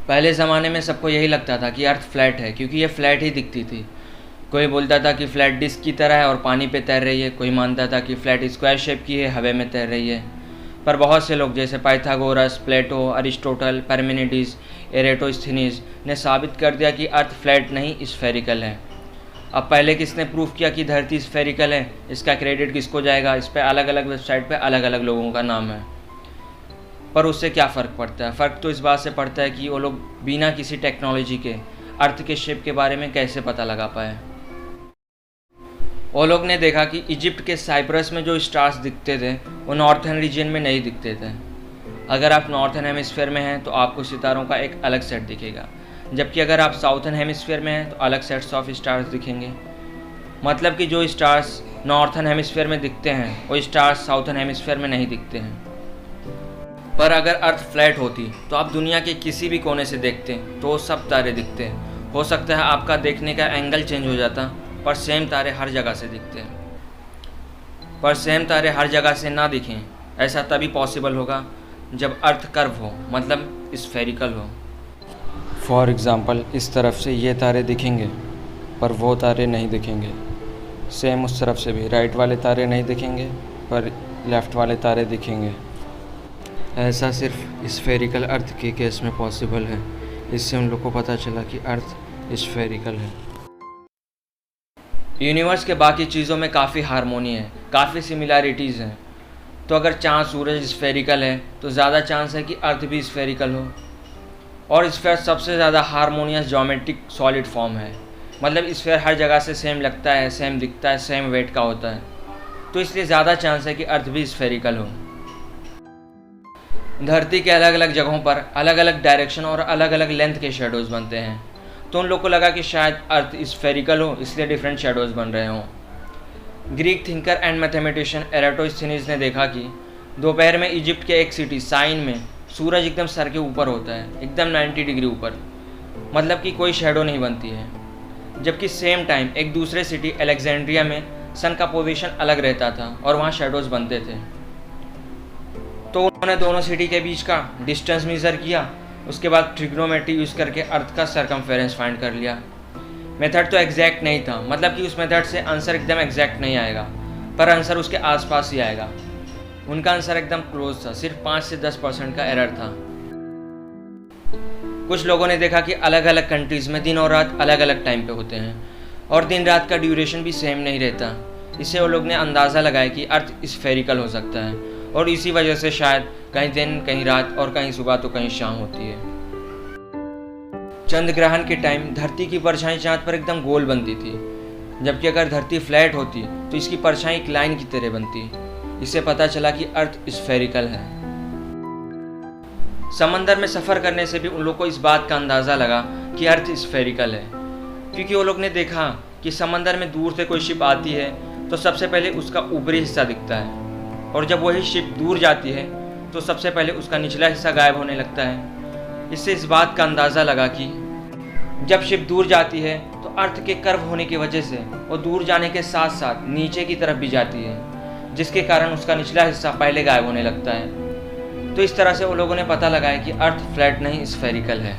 पहले ज़माने में सबको यही लगता था कि अर्थ फ्लैट है, क्योंकि ये फ्लैट ही दिखती थी। कोई बोलता था कि फ्लैट डिस्क की तरह है और पानी पे तैर रही है, कोई मानता था कि फ्लैट स्क्वायर शेप की है, हवा में तैर रही है। पर बहुत से लोग जैसे पाइथागोरस, प्लेटो, अरिस्टोटल, पार्मेनिडिस, एरेटोस्थेनीज ने साबित कर दिया कि अर्थ फ्लैट नहीं स्फेरिकल है। अब पहले किसने प्रूफ किया कि धरती स्फेरिकल है, इसका क्रेडिट किसको जाएगा, इस पर अलग अलग वेबसाइट पे अलग अलग लोगों का नाम है। पर उससे क्या फ़र्क पड़ता है? फ़र्क तो इस बात से पड़ता है कि वो लोग बिना किसी टेक्नोलॉजी के अर्थ के शेप के बारे में कैसे पता लगा पाए। वो लोग ने देखा कि इजिप्ट के साइप्रस में जो स्टार्स दिखते थे वो नॉर्थर्न रीजन में नहीं दिखते थे। अगर आप नॉर्थर्न हेमिस्फीयर में हैं तो आपको सितारों का एक अलग सेट दिखेगा, जबकि अगर आप साउथर्न हेमिस्फीयर में हैं तो अलग सेट्स ऑफ स्टार्स दिखेंगे। मतलब कि जो स्टार्स नॉर्थर्न हेमिस्फीयर में दिखते हैं वो स्टार्स साउथर्न हेमिस्फीयर में नहीं दिखते हैं। पर अगर अर्थ फ्लैट होती तो आप दुनिया के किसी भी कोने से देखते तो वो सब तारे दिखते। हो सकता है आपका देखने का एंगल चेंज हो जाता, पर सेम तारे हर जगह से दिखते हैं। पर सेम तारे हर जगह से ना दिखें, ऐसा तभी पॉसिबल होगा जब अर्थ कर्व हो, मतलब स्फेरिकल हो। फॉर एग्ज़ाम्पल, इस तरफ से ये तारे दिखेंगे पर वो तारे नहीं दिखेंगे। सेम उस तरफ से भी राइट वाले तारे नहीं दिखेंगे पर लेफ़्ट वाले तारे दिखेंगे। ऐसा सिर्फ स्फेरिकल अर्थ के केस में पॉसिबल है। इससे उन लोग को पता चला कि अर्थ स्फेरिकल है। यूनिवर्स के बाकी चीज़ों में काफ़ी हार्मोनी है, काफ़ी सिमिलैरिटीज़ हैं। तो अगर चाँद सूरज स्फेरिकल है तो ज़्यादा चांस है कि अर्थ भी स्फेरिकल हो। और स्फेयर सबसे ज़्यादा हार्मोनियस ज्योमेट्रिक सॉलिड फॉर्म है, मतलब स्फेयर हर जगह से सेम लगता है, सेम दिखता है, सेम वेट का होता है। तो इसलिए ज़्यादा चांस है कि अर्थ भी स्फेरिकल हो। धरती के अलग अलग जगहों पर अलग अलग डायरेक्शन और अलग अलग लेंथ के शेडोज़ बनते हैं। तो उन लोग को लगा कि शायद अर्थ स्फेरिकल हो, इसलिए डिफरेंट शेडोज़ बन रहे हों। ग्रीक थिंकर एंड मैथमेटिशियन एराटोस्थेनीज ने देखा कि दोपहर में इजिप्ट के एक सिटी साइन में सूरज एकदम सर के ऊपर होता है, एकदम 90 डिग्री ऊपर, मतलब कि कोई शेडो नहीं बनती है। जबकि सेम टाइम एक दूसरे सिटी अलेक्जेंड्रिया में सन का पोजीशन अलग रहता था और वहाँ शेडोज़ बनते थे। तो उन्होंने दोनों सिटी के बीच का डिस्टेंस मेज़र किया, उसके बाद ट्रिग्नोमेट्री यूज़ करके अर्थ का सरकमफेरेंस फाइंड कर लिया। मेथड तो एग्जैक्ट नहीं था, मतलब कि उस मेथड से आंसर एकदम एग्जैक्ट नहीं आएगा, पर आंसर उसके आसपास ही आएगा। उनका आंसर एकदम क्लोज था, सिर्फ 5 से 10% का एरर था। कुछ लोगों ने देखा कि अलग अलग कंट्रीज़ में दिन और रात अलग अलग टाइम पे होते हैं और दिन रात का ड्यूरेशन भी सेम नहीं रहता। इससे वो लोग ने अंदाज़ा लगाया कि अर्थ स्फेरिकल हो सकता है और इसी वजह से शायद कहीं दिन, कहीं रात और कहीं सुबह तो कहीं शाम होती है। चंद्र ग्रहण के टाइम धरती की परछाई चांद पर एकदम गोल बनती थी, जबकि अगर धरती फ्लैट होती तो इसकी परछाई एक लाइन की तरह बनती। इससे पता चला कि अर्थ स्फेरिकल है। समंदर में सफ़र करने से भी उन लोग को इस बात का अंदाज़ा लगा कि अर्थ स्फेरिकल है, क्योंकि वो लोग ने देखा कि समंदर में दूर से कोई शिप आती है तो सबसे पहले उसका ऊपरी हिस्सा दिखता है, और जब वही शिप दूर जाती है तो सबसे पहले उसका निचला हिस्सा गायब होने लगता है। इससे इस बात का अंदाज़ा लगा कि जब शिप दूर जाती है तो अर्थ के कर्व होने की वजह से वो दूर जाने के साथ साथ नीचे की तरफ भी जाती है, जिसके कारण उसका निचला हिस्सा पहले गायब होने लगता है। तो इस तरह से वो लोगों ने पता लगाया कि अर्थ फ्लैट नहीं स्फेरिकल है।